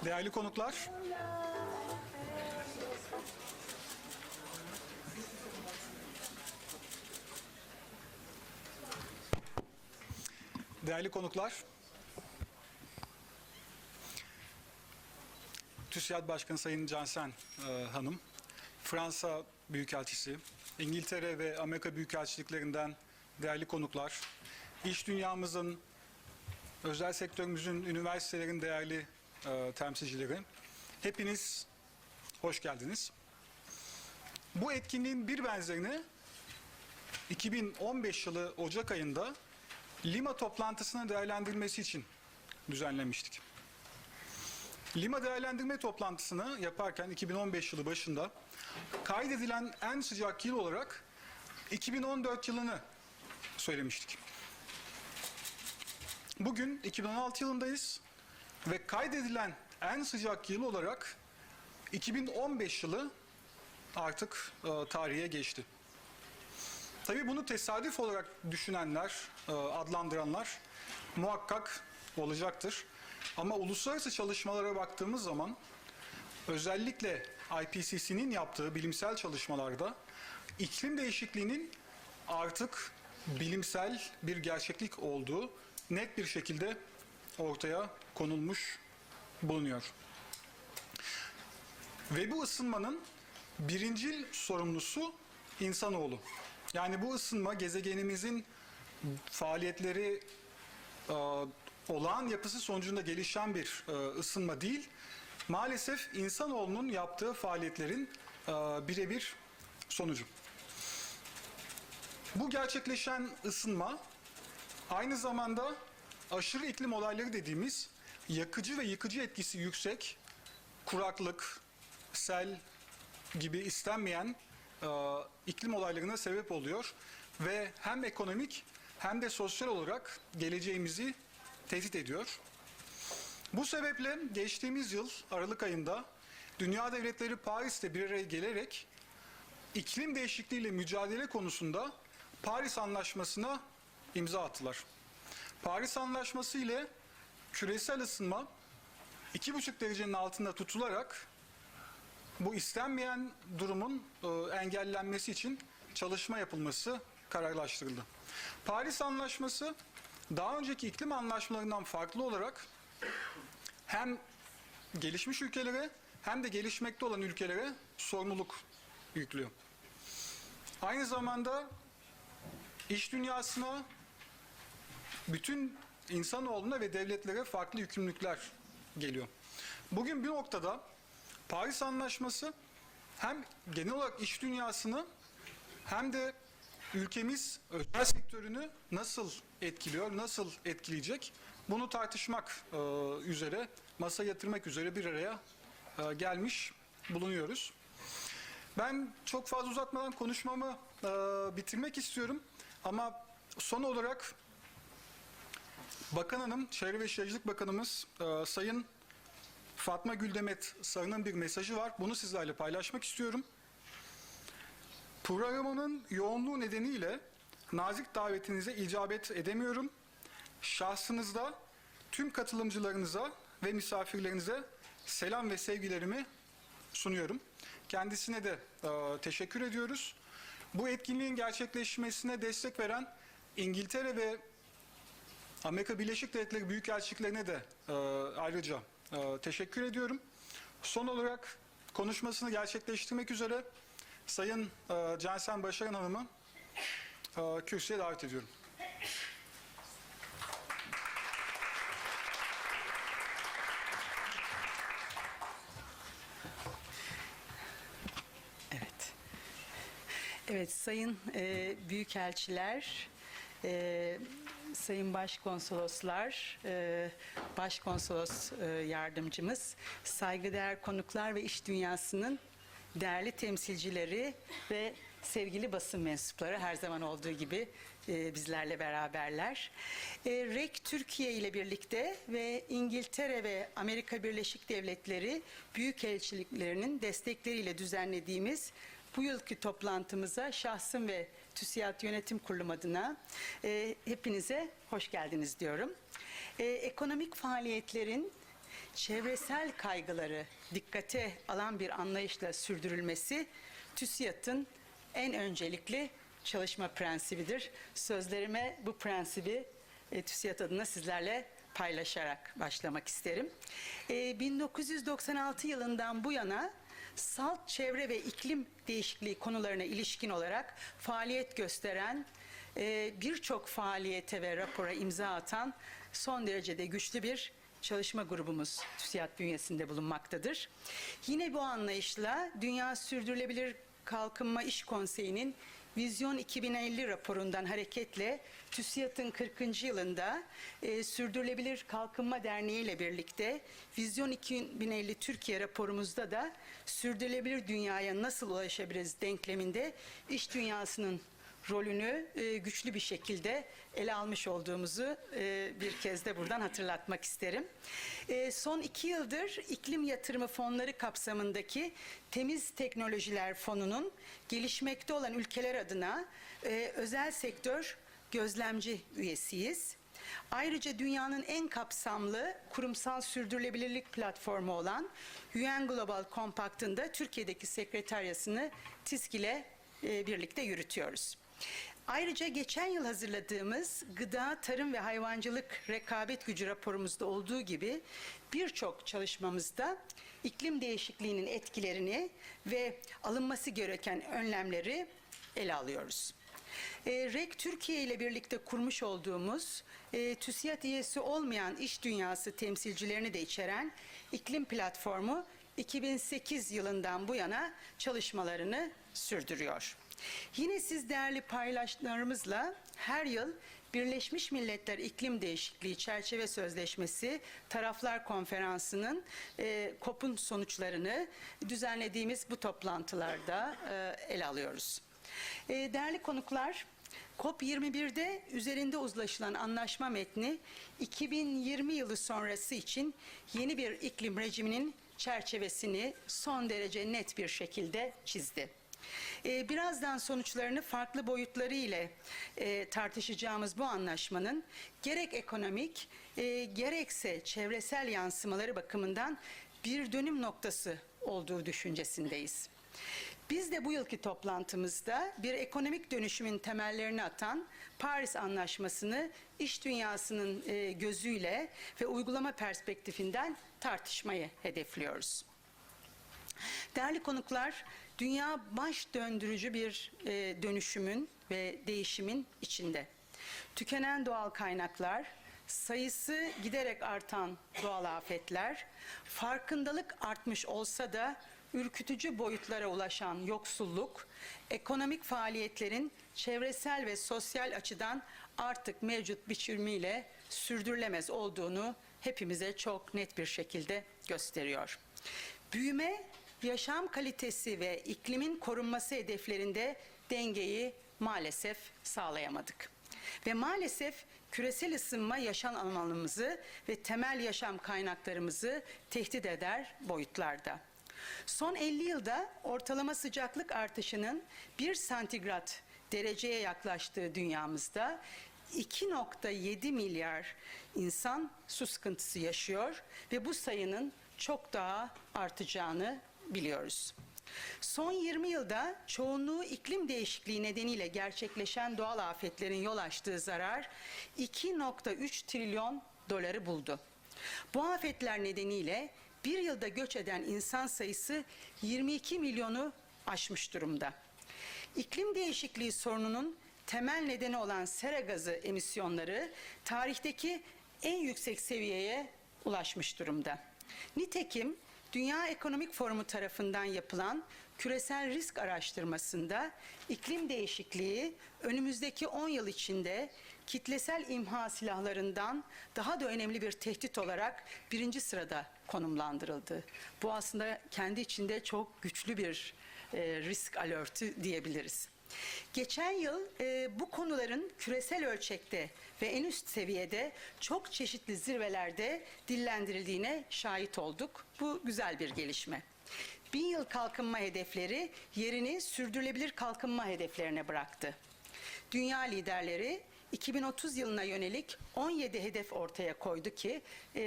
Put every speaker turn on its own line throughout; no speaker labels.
Değerli konuklar, TÜSİAD Başkanı Sayın Cansen Hanım, Fransa Büyükelçisi, İngiltere ve Amerika Büyükelçiliklerinden değerli konuklar, iş dünyamızın, özel sektörümüzün, üniversitelerin değerli temsilcileri, hepiniz hoş geldiniz. Bu etkinliğin bir benzerini 2015 yılı Ocak ayında Lima toplantısının değerlendirilmesi için düzenlemiştik. Lima değerlendirme toplantısını yaparken 2015 yılı başında kaydedilen en sıcak yıl olarak 2014 yılını söylemiştik. Bugün 2016 yılındayız ve kaydedilen en sıcak yıl olarak 2015 yılı artık tarihe geçti. Tabii bunu tesadüf olarak düşünenler, adlandıranlar muhakkak olacaktır. Ama uluslararası çalışmalara baktığımız zaman özellikle IPCC'nin yaptığı bilimsel çalışmalarda iklim değişikliğinin artık bilimsel bir gerçeklik olduğu net bir şekilde ortaya konulmuş bulunuyor. Ve bu ısınmanın birincil sorumlusu insanoğlu. Yani bu ısınma gezegenimizin faaliyetleri olağan yapısı sonucunda gelişen bir ısınma değil. Maalesef insanoğlunun yaptığı faaliyetlerin birebir sonucu. Bu gerçekleşen ısınma aynı zamanda aşırı iklim olayları dediğimiz yakıcı ve yıkıcı etkisi yüksek kuraklık, sel gibi istenmeyen iklim olaylarına sebep oluyor ve hem ekonomik hem de sosyal olarak geleceğimizi tehdit ediyor. Bu sebeple geçtiğimiz yıl Aralık ayında Dünya Devletleri Paris'te bir araya gelerek iklim değişikliğiyle mücadele konusunda Paris Anlaşması'na imza attılar. Paris Anlaşması ile küresel ısınma 2,5 derecenin altında tutularak bu istenmeyen durumun engellenmesi için çalışma yapılması kararlaştırıldı. Paris Anlaşması daha önceki iklim anlaşmalarından farklı olarak hem gelişmiş ülkelere hem de gelişmekte olan ülkelere sorumluluk yüklüyor. Aynı zamanda iş dünyasına, bütün insanoğluna ve devletlere farklı yükümlülükler geliyor. Bugün bir noktada Paris Anlaşması hem genel olarak iş dünyasını hem de ülkemiz özel sektörünü nasıl etkiliyor, nasıl etkileyecek bunu tartışmak üzere, masaya yatırmak üzere bir araya gelmiş bulunuyoruz. Ben çok fazla uzatmadan konuşmamı bitirmek istiyorum ama son olarak Bakan Hanım, Çevre ve Şehircilik Bakanımız Sayın Fatma Güldemet Sarı'nın bir mesajı var. Bunu sizlerle paylaşmak istiyorum. Programımın yoğunluğu nedeniyle nazik davetinize icabet edemiyorum. Şahsınızda tüm katılımcılarınıza ve misafirlerinize selam ve sevgilerimi sunuyorum. Kendisine de teşekkür ediyoruz. Bu etkinliğin gerçekleşmesine destek veren İngiltere ve Amerika Birleşik Devletleri Büyükelçiliklerine de ayrıca teşekkür ediyorum. Son olarak konuşmasını gerçekleştirmek üzere Sayın Cansen Başaran Hanım'ı kürsüye davet ediyorum.
Evet, sayın büyükelçiler, sayın başkonsoloslar, başkonsolos yardımcımız, saygıdeğer konuklar ve iş dünyasının değerli temsilcileri ve sevgili basın mensupları her zaman olduğu gibi bizlerle beraberler. REK Türkiye ile birlikte ve İngiltere ve Amerika Birleşik Devletleri Büyükelçiliklerinin destekleriyle düzenlediğimiz bu yılki toplantımıza şahsım ve TÜSİAD Yönetim Kurulu adına hepinize hoş geldiniz diyorum. Ekonomik faaliyetlerin çevresel kaygıları dikkate alan bir anlayışla sürdürülmesi TÜSİAD'ın en öncelikli çalışma prensibidir. Sözlerime bu prensibi TÜSİAD adına sizlerle paylaşarak başlamak isterim. 1996 yılından bu yana salt çevre ve iklim değişikliği konularına ilişkin olarak faaliyet gösteren, birçok faaliyete ve rapora imza atan son derecede güçlü bir çalışma grubumuz TÜSİAD bünyesinde bulunmaktadır. Yine bu anlayışla Dünya Sürdürülebilir Kalkınma İş Konseyi'nin Vizyon 2050 raporundan hareketle TÜSİAD'ın 40. yılında Sürdürülebilir Kalkınma Derneği ile birlikte Vizyon 2050 Türkiye raporumuzda da sürdürülebilir dünyaya nasıl ulaşabiliriz denkleminde iş dünyasının rolünü güçlü bir şekilde ele almış olduğumuzu bir kez de buradan hatırlatmak isterim. Son 2 yıldır iklim yatırımı fonları kapsamındaki Temiz Teknolojiler Fonu'nun gelişmekte olan ülkeler adına özel sektör gözlemci üyesiyiz. Ayrıca dünyanın en kapsamlı kurumsal sürdürülebilirlik platformu olan UN Global Compact'ın da Türkiye'deki sekreteryasını TİSK ile birlikte yürütüyoruz. Ayrıca geçen yıl hazırladığımız Gıda, Tarım ve Hayvancılık Rekabet Gücü raporumuzda olduğu gibi birçok çalışmamızda iklim değişikliğinin etkilerini ve alınması gereken önlemleri ele alıyoruz. REK Türkiye ile birlikte kurmuş olduğumuz TÜSİAD üyesi olmayan iş dünyası temsilcilerini de içeren iklim platformu 2008 yılından bu yana çalışmalarını sürdürüyor. Yine siz değerli paylaşımlarımızla her yıl Birleşmiş Milletler İklim Değişikliği Çerçeve Sözleşmesi Taraflar Konferansı'nın COP'un sonuçlarını düzenlediğimiz bu toplantılarda ele alıyoruz. Değerli konuklar, COP21'de üzerinde uzlaşılan anlaşma metni 2020 yılı sonrası için yeni bir iklim rejiminin çerçevesini son derece net bir şekilde çizdi. Birazdan sonuçlarını farklı boyutları ile tartışacağımız bu anlaşmanın gerek ekonomik gerekse çevresel yansımaları bakımından bir dönüm noktası olduğu düşüncesindeyiz. Biz de bu yılki toplantımızda bir ekonomik dönüşümün temellerini atan Paris Anlaşması'nı iş dünyasının gözüyle ve uygulama perspektifinden tartışmayı hedefliyoruz. Değerli konuklar, dünya baş döndürücü bir dönüşümün ve değişimin içinde. Tükenen doğal kaynaklar, sayısı giderek artan doğal afetler, farkındalık artmış olsa da ürkütücü boyutlara ulaşan yoksulluk, ekonomik faaliyetlerin çevresel ve sosyal açıdan artık mevcut biçimiyle sürdürülemez olduğunu hepimize çok net bir şekilde gösteriyor. Büyüme, yaşam kalitesi ve iklimin korunması hedeflerinde dengeyi maalesef sağlayamadık. Ve maalesef küresel ısınma yaşam alanımızı ve temel yaşam kaynaklarımızı tehdit eder boyutlarda. Son 50 yılda ortalama sıcaklık artışının 1 santigrat dereceye yaklaştığı dünyamızda 2,7 milyar insan su sıkıntısı yaşıyor ve bu sayının çok daha artacağını biliyoruz. Son 20 yılda çoğunluğu iklim değişikliği nedeniyle gerçekleşen doğal afetlerin yol açtığı zarar 2,3 trilyon doları buldu. Bu afetler nedeniyle bir yılda göç eden insan sayısı 22 milyonu aşmış durumda. İklim değişikliği sorununun temel nedeni olan sera gazı emisyonları tarihteki en yüksek seviyeye ulaşmış durumda. Nitekim Dünya Ekonomik Forumu tarafından yapılan küresel risk araştırmasında iklim değişikliği önümüzdeki 10 yıl içinde kitlesel imha silahlarından daha da önemli bir tehdit olarak 1. sırada konumlandırıldı. Bu aslında kendi içinde çok güçlü bir risk alertı diyebiliriz. Geçen yıl bu konuların küresel ölçekte ve en üst seviyede çok çeşitli zirvelerde dillendirildiğine şahit olduk. Bu güzel bir gelişme. 1000 yıl kalkınma hedefleri yerini sürdürülebilir kalkınma hedeflerine bıraktı. Dünya liderleri 2030 yılına yönelik 17 hedef ortaya koydu ki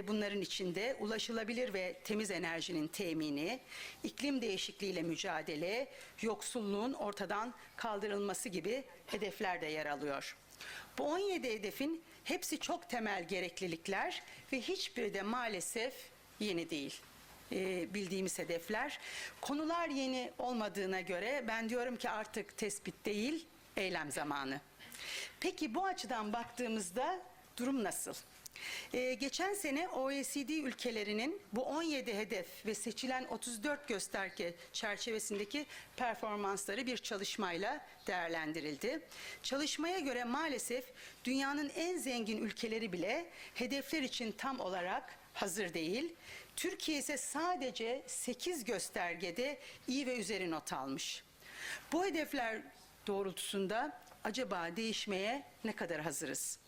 bunların içinde ulaşılabilir ve temiz enerjinin temini, iklim değişikliğiyle mücadele, yoksulluğun ortadan kaldırılması gibi hedefler de yer alıyor. Bu 17 hedefin hepsi çok temel gereklilikler ve hiçbiri de maalesef yeni değil. Bildiğimiz hedefler. Konular yeni olmadığına göre ben diyorum ki artık tespit değil, eylem zamanı. Peki bu açıdan baktığımızda durum nasıl? Geçen sene OECD ülkelerinin bu 17 hedef ve seçilen 34 gösterge çerçevesindeki performansları bir çalışmayla değerlendirildi. Çalışmaya göre maalesef dünyanın en zengin ülkeleri bile hedefler için tam olarak hazır değil. Türkiye ise sadece 8 göstergede iyi ve üzeri not almış. Bu hedefler doğrultusunda acaba değişmeye ne kadar hazırız?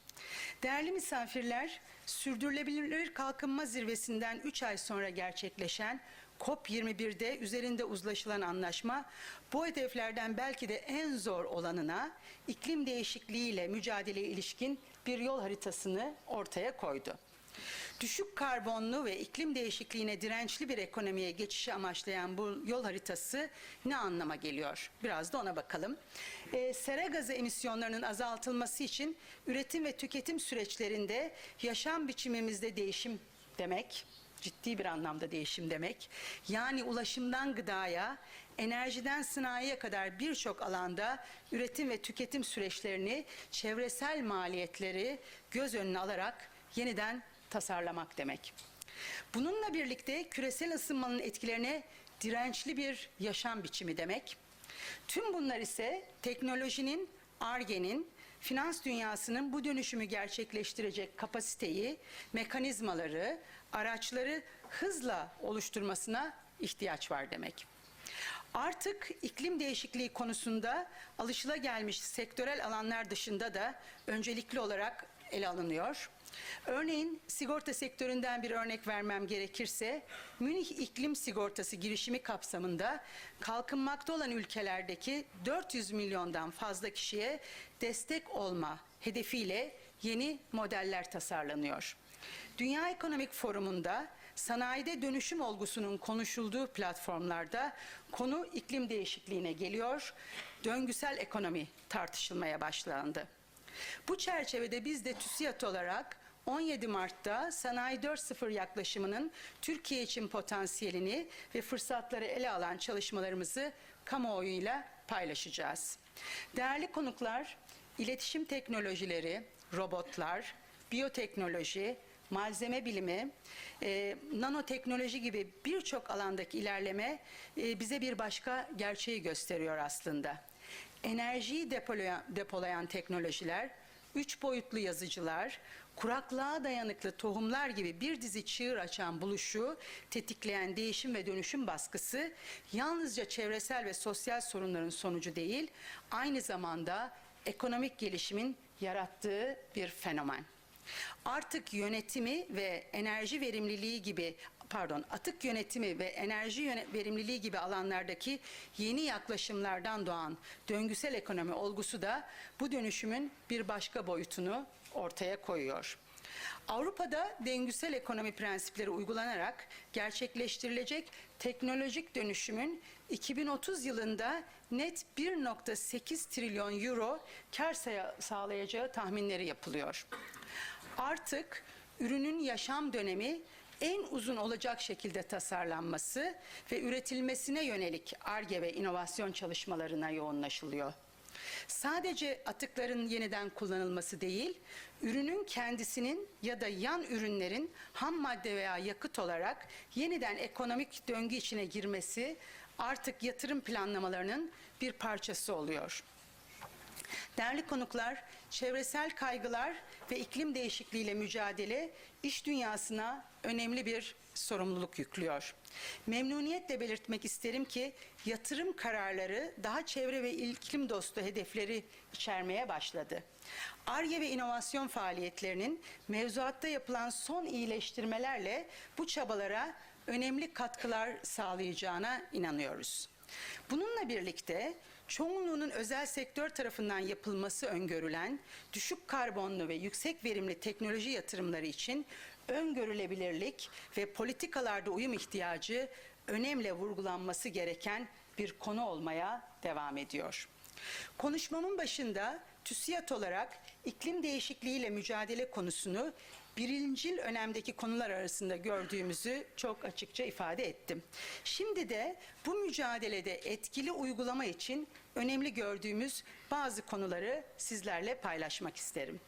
Değerli misafirler, Sürdürülebilir Kalkınma Zirvesi'nden 3 ay sonra gerçekleşen COP21'de üzerinde uzlaşılan anlaşma, bu hedeflerden belki de en zor olanına iklim değişikliğiyle mücadeleye ilişkin bir yol haritasını ortaya koydu. Düşük karbonlu ve iklim değişikliğine dirençli bir ekonomiye geçişi amaçlayan bu yol haritası ne anlama geliyor? Biraz da ona bakalım. Sera gazı emisyonlarının azaltılması için üretim ve tüketim süreçlerinde yaşam biçimimizde değişim demek, ciddi bir anlamda değişim demek. Yani ulaşımdan gıdaya, enerjiden sanayiye kadar birçok alanda üretim ve tüketim süreçlerini, çevresel maliyetleri göz önüne alarak yeniden tasarlamak demek. Bununla birlikte küresel ısınmanın etkilerine dirençli bir yaşam biçimi demek. Tüm bunlar ise teknolojinin, Ar-Ge'nin, finans dünyasının bu dönüşümü gerçekleştirecek kapasiteyi, mekanizmaları, araçları hızla oluşturmasına ihtiyaç var demek. Artık iklim değişikliği konusunda alışılagelmiş sektörel alanlar dışında da öncelikli olarak ele alınıyor. Örneğin sigorta sektöründen bir örnek vermem gerekirse, Münih İklim Sigortası girişimi kapsamında kalkınmakta olan ülkelerdeki 400 milyondan fazla kişiye destek olma hedefiyle yeni modeller tasarlanıyor. Dünya Ekonomik Forumu'nda sanayide dönüşüm olgusunun konuşulduğu platformlarda konu iklim değişikliğine geliyor, döngüsel ekonomi tartışılmaya başlandı. Bu çerçevede biz de TÜSİAD olarak 17 Mart'ta Sanayi 4.0 yaklaşımının Türkiye için potansiyelini ve fırsatları ele alan çalışmalarımızı kamuoyuyla paylaşacağız. Değerli konuklar, iletişim teknolojileri, robotlar, biyoteknoloji, malzeme bilimi, nanoteknoloji gibi birçok alandaki ilerleme bize bir başka gerçeği gösteriyor aslında. Enerjiyi depolayan teknolojiler, 3 boyutlu yazıcılar, kuraklığa dayanıklı tohumlar gibi bir dizi çığır açan buluşu tetikleyen değişim ve dönüşüm baskısı yalnızca çevresel ve sosyal sorunların sonucu değil, aynı zamanda ekonomik gelişimin yarattığı bir fenomen. Artık yönetimi ve enerji verimliliği gibi atık yönetimi ve enerji verimliliği gibi alanlardaki yeni yaklaşımlardan doğan döngüsel ekonomi olgusu da bu dönüşümün bir başka boyutunu ortaya koyuyor. Avrupa'da döngüsel ekonomi prensipleri uygulanarak gerçekleştirilecek teknolojik dönüşümün 2030 yılında net 1,8 trilyon euro kar sağlayacağı tahminleri yapılıyor. Artık ürünün yaşam dönemi en uzun olacak şekilde tasarlanması ve üretilmesine yönelik Ar-Ge ve inovasyon çalışmalarına yoğunlaşılıyor. Sadece atıkların yeniden kullanılması değil, ürünün kendisinin ya da yan ürünlerin ham madde veya yakıt olarak yeniden ekonomik döngü içine girmesi artık yatırım planlamalarının bir parçası oluyor. Değerli konuklar, çevresel kaygılar ve iklim değişikliğiyle mücadele iş dünyasına önemli bir sorumluluk yüklüyor. Memnuniyetle belirtmek isterim ki yatırım kararları daha çevre ve iklim dostu hedefleri içermeye başladı. Ar-Ge ve inovasyon faaliyetlerinin mevzuatta yapılan son iyileştirmelerle bu çabalara önemli katkılar sağlayacağına inanıyoruz. Bununla birlikte çoğunluğunun özel sektör tarafından yapılması öngörülen düşük karbonlu ve yüksek verimli teknoloji yatırımları için öngörülebilirlik ve politikalarda uyum ihtiyacı önemli vurgulanması gereken bir konu olmaya devam ediyor. Konuşmamın başında TÜSİAD olarak iklim değişikliğiyle mücadele konusunu birincil önemdeki konular arasında gördüğümüzü çok açıkça ifade ettim. Şimdi de bu mücadelede etkili uygulama için önemli gördüğümüz bazı konuları sizlerle paylaşmak isterim.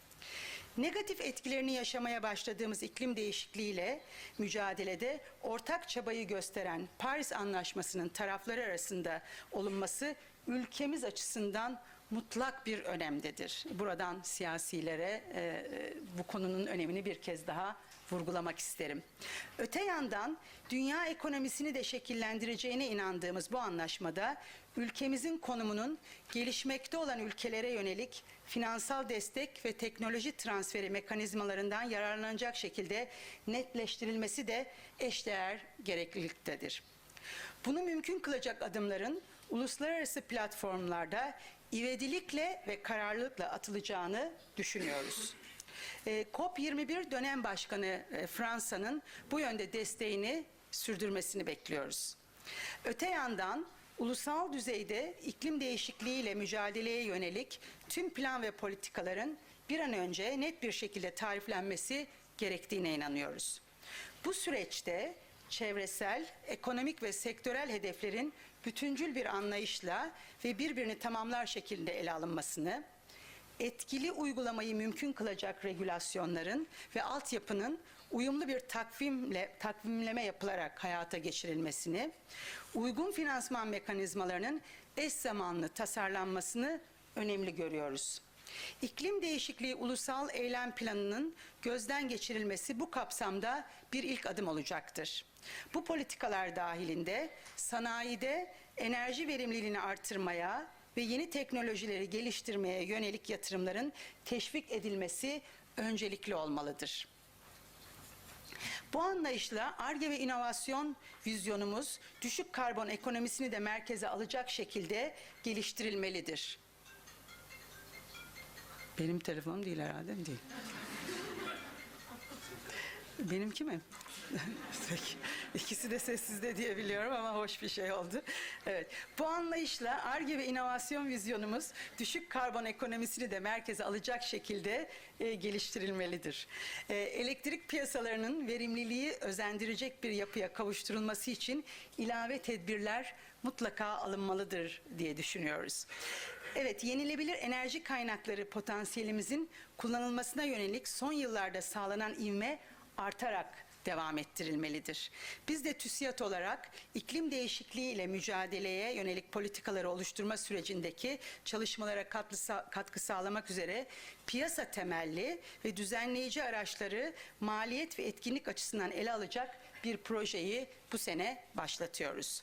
Negatif etkilerini yaşamaya başladığımız iklim değişikliğiyle mücadelede ortak çabayı gösteren Paris Anlaşması'nın tarafları arasında olunması ülkemiz açısından mutlak bir önemdedir. Buradan siyasilere bu konunun önemini bir kez daha vurgulamak isterim. Öte yandan dünya ekonomisini de şekillendireceğine inandığımız bu anlaşmada ülkemizin konumunun gelişmekte olan ülkelere yönelik finansal destek ve teknoloji transferi mekanizmalarından yararlanacak şekilde netleştirilmesi de eşdeğer gerekliliktedir. Bunu mümkün kılacak adımların uluslararası platformlarda ivedilikle ve kararlılıkla atılacağını düşünüyoruz. COP21 dönem başkanı Fransa'nın bu yönde desteğini sürdürmesini bekliyoruz. Öte yandan ulusal düzeyde iklim değişikliğiyle mücadeleye yönelik tüm plan ve politikaların bir an önce net bir şekilde tariflenmesi gerektiğine inanıyoruz. Bu süreçte çevresel, ekonomik ve sektörel hedeflerin bütüncül bir anlayışla ve birbirini tamamlar şekilde ele alınmasını, etkili uygulamayı mümkün kılacak regülasyonların ve altyapının uyumlu bir takvimleme yapılarak hayata geçirilmesini, uygun finansman mekanizmalarının eş zamanlı tasarlanmasını önemli görüyoruz. İklim değişikliği ulusal eylem planının gözden geçirilmesi bu kapsamda bir ilk adım olacaktır. Bu politikalar dahilinde sanayide enerji verimliliğini artırmaya ve yeni teknolojileri geliştirmeye yönelik yatırımların teşvik edilmesi öncelikli olmalıdır. Bu anlayışla Ar-Ge ve inovasyon vizyonumuz düşük karbon ekonomisini de merkeze alacak şekilde geliştirilmelidir. Benim telefonum değil herhalde, değil. Benimki mi? Peki. İkisi de sessizde diyebiliyorum ama hoş bir şey oldu. Evet. Bu anlayışla Ar-Ge ve inovasyon vizyonumuz düşük karbon ekonomisini de merkeze alacak şekilde geliştirilmelidir. Elektrik piyasalarının verimliliği özendirecek bir yapıya kavuşturulması için ilave tedbirler mutlaka alınmalıdır diye düşünüyoruz. Evet, yenilebilir enerji kaynakları potansiyelimizin kullanılmasına yönelik son yıllarda sağlanan ivme artarak devam ettirilmelidir. Biz de TÜSİAD olarak iklim değişikliği ile mücadeleye yönelik politikaları oluşturma sürecindeki çalışmalara katkı sağlamak üzere piyasa temelli ve düzenleyici araçları maliyet ve etkinlik açısından ele alacak bir projeyi bu sene başlatıyoruz.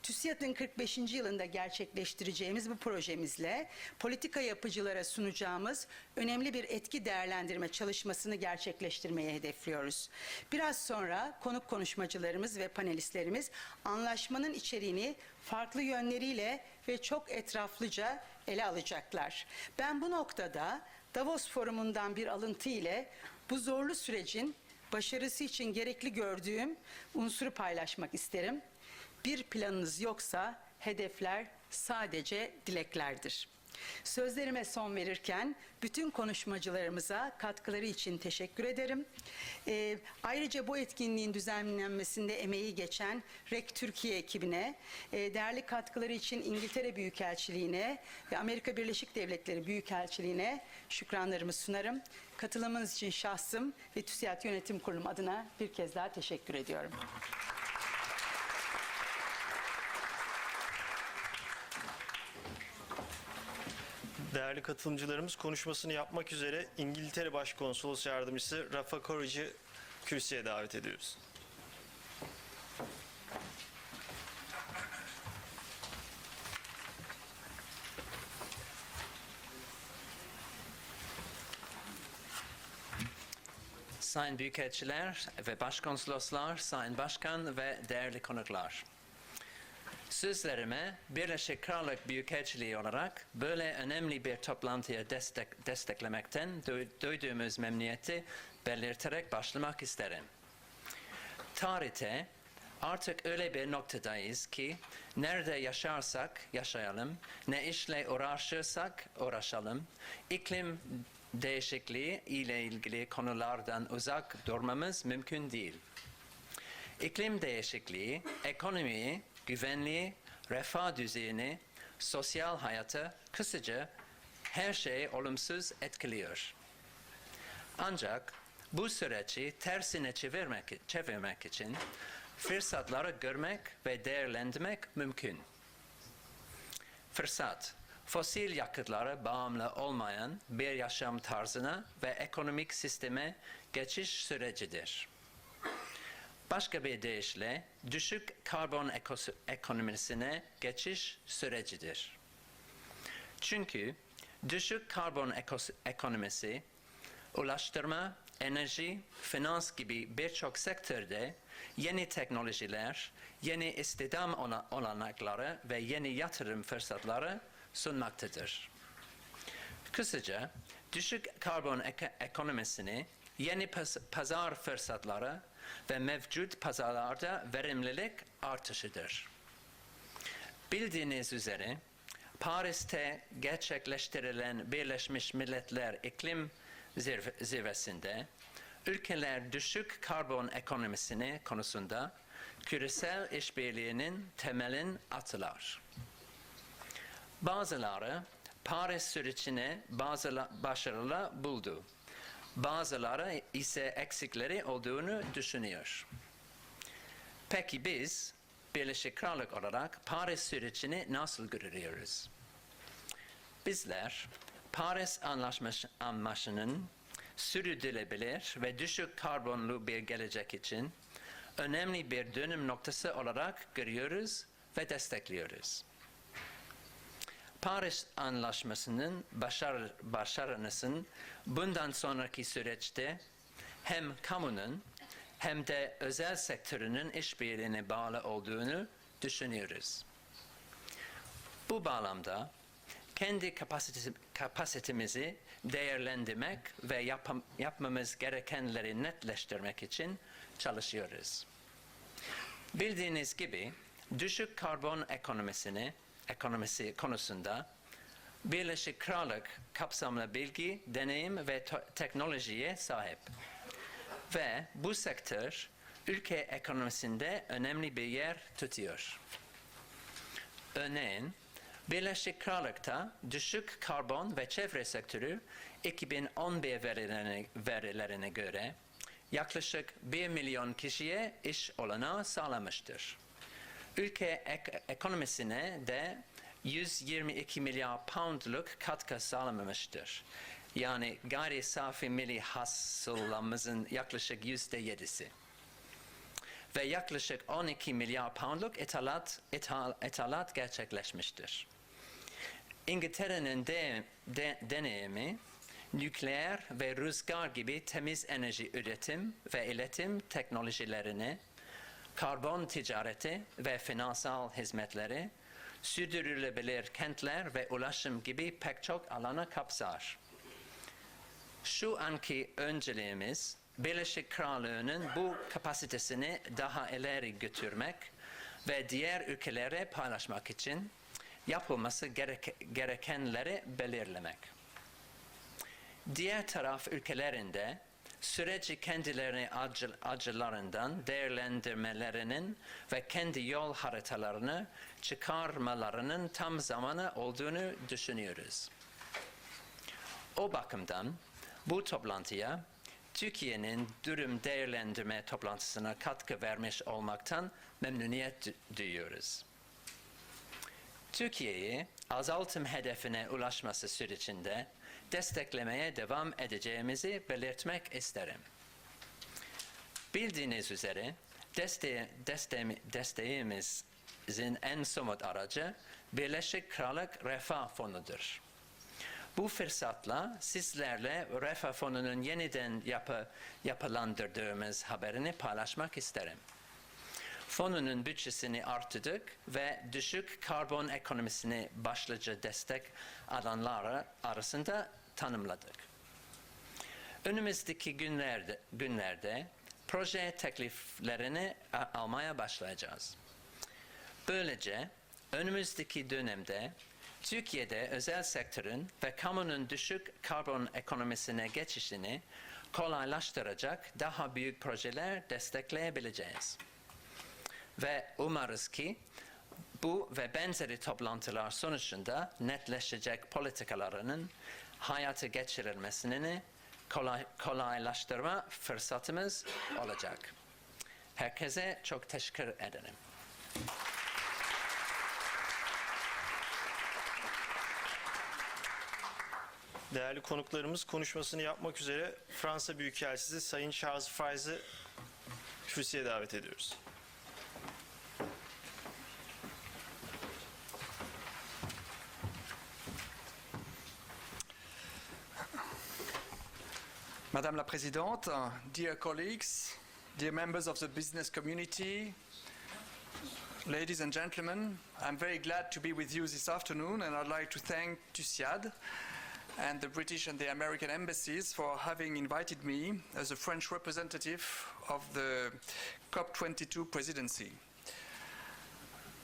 TÜSİAD'ın 45. yılında gerçekleştireceğimiz bu projemizle politika yapıcılara sunacağımız önemli bir etki değerlendirme çalışmasını gerçekleştirmeye hedefliyoruz. Biraz sonra konuk konuşmacılarımız ve panelistlerimiz anlaşmanın içeriğini farklı yönleriyle ve çok etraflıca ele alacaklar. Ben bu noktada Davos Forumu'ndan bir alıntı ile bu zorlu sürecin başarısı için gerekli gördüğüm unsuru paylaşmak isterim. Bir planınız yoksa hedefler sadece dileklerdir. Sözlerime son verirken bütün konuşmacılarımıza katkıları için teşekkür ederim. Ayrıca bu etkinliğin düzenlenmesinde emeği geçen REK Türkiye ekibine, değerli katkıları için İngiltere Büyükelçiliğine ve Amerika Birleşik Devletleri Büyükelçiliğine şükranlarımı sunarım. Katılımınız için şahsım ve TÜSİAD Yönetim Kurulu adına bir kez daha teşekkür ediyorum.
Değerli katılımcılarımız, konuşmasını yapmak üzere İngiltere Başkonsolos Yardımcısı Rafe kürsüye davet ediyoruz.
Sayın Büyükelçiler ve Başkonsoloslar, Sayın Başkan ve değerli konuklar. Sözlerime Birleşik Krallık Büyükelçiliği olarak böyle önemli bir toplantıya desteklemekten duyduğumuz memnuniyeti belirterek başlamak isterim. Tarihte artık öyle bir noktadayız ki nerede yaşarsak yaşayalım, ne işle uğraşırsak uğraşalım, iklim değişikliği ile ilgili konulardan uzak durmamız mümkün değil. İklim değişikliği, ekonomiyi, güvenliği, refah düzeyini, sosyal hayatı, kısaca her şeyi olumsuz etkiliyor. Ancak bu süreci tersine çevirmek için fırsatları görmek ve değerlendirmek mümkün. Fırsat, fosil yakıtlara bağımlı olmayan bir yaşam tarzına ve ekonomik sisteme geçiş sürecidir. Başka bir deyişle düşük karbon ekonomisine geçiş sürecidir. Çünkü düşük karbon ekonomisi, ulaştırma, enerji, finans gibi birçok sektörde yeni teknolojiler, yeni istihdam olanakları ve yeni yatırım fırsatları sunmaktadır. Kısaca düşük karbon ekonomisini, yeni pazar fırsatları ve mevcut pazarlarda verimlilik artışıdır. Bildiğiniz üzere Paris'te gerçekleştirilen Birleşmiş Milletler İklim Zirvesi'nde ülkeler düşük karbon ekonomisini konusunda küresel işbirliğinin temelini attılar. Bazıları Paris sürecine başarılı buldu. Bazıları ise eksikleri olduğunu düşünüyor. Peki biz Birleşik Krallık olarak Paris sürecini nasıl görüyoruz? Bizler Paris Anlaşması'nın sürdürülebilir ve düşük karbonlu bir gelecek için önemli bir dönüm noktası olarak görüyoruz ve destekliyoruz. Paris Anlaşması'nın başarısının bundan sonraki süreçte hem kamunun hem de özel sektörünün işbirliğine bağlı olduğunu düşünüyoruz. Bu bağlamda kendi kapasitemizi değerlendirmek ve yapmamız gerekenleri netleştirmek için çalışıyoruz. Bildiğiniz gibi düşük karbon ekonomisi konusunda Birleşik Krallık kapsamlı bilgi, deneyim ve teknolojiye sahip. Ve bu sektör ülke ekonomisinde önemli bir yer tutuyor. Örneğin Birleşik Krallık'ta düşük karbon ve çevre sektörü 2011 verilerine göre yaklaşık 1 milyon kişiye iş olanağı sağlamıştır. Ülke ekonomisine de 122 milyar poundluk katkı sağlamamıştır. Yani gayri safi milli hasılamızın yaklaşık %7'si. Ve yaklaşık 12 milyar poundluk ithalat gerçekleşmiştir. İngiltere'nin deneyimi, nükleer ve rüzgar gibi temiz enerji üretim ve iletim teknolojilerini, karbon ticareti ve finansal hizmetleri, sürdürülebilir kentler ve ulaşım gibi pek çok alanı kapsar. Şu anki önceliğimiz, Birleşik Krallığı'nın bu kapasitesini daha ileri götürmek ve diğer ülkelere paylaşmak için yapılması gerekenleri belirlemek. Diğer taraf ülkelerinde süreci kendilerini acılarından değerlendirmelerinin ve kendi yol haritalarını çıkarmalarının tam zamanı olduğunu düşünüyoruz. O bakımdan bu toplantıya Türkiye'nin durum değerlendirme toplantısına katkı vermiş olmaktan memnuniyet duyuyoruz. Türkiye'yi azaltım hedefine ulaşması sürecinde desteklemeye devam edeceğimizi belirtmek isterim. Bildiğiniz üzere desteğimizin en somut aracı Birleşik Krallık Refah Fonu'dur. Bu fırsatla sizlerle Refah Fonu'nun yeniden yapılandırdığımız haberini paylaşmak isterim. Fonunun bütçesini artırdık ve düşük karbon ekonomisini başlıca destek alanları arasında tanımladık. Önümüzdeki günlerde proje tekliflerini almaya başlayacağız. Böylece önümüzdeki dönemde Türkiye'de özel sektörün ve kamunun düşük karbon ekonomisine geçişini kolaylaştıracak daha büyük projeler destekleyebileceğiz. Ve umarız ki bu ve benzeri toplantılar sonucunda netleşecek politikalarının hayata geçirilmesini kolaylaştırma fırsatımız olacak. Herkese çok teşekkür ederim.
Değerli konuklarımız konuşmasını yapmak üzere Fransa Büyükelçisi Sayın Charles Fryes'i kürsüye davet ediyoruz.
Madame la Présidente, dear colleagues, dear members of the business community, ladies and gentlemen, I'm very glad to be with you this afternoon, and I'd like to thank TÜSİAD and the British and the American embassies for having invited me as a French representative of the COP22 presidency.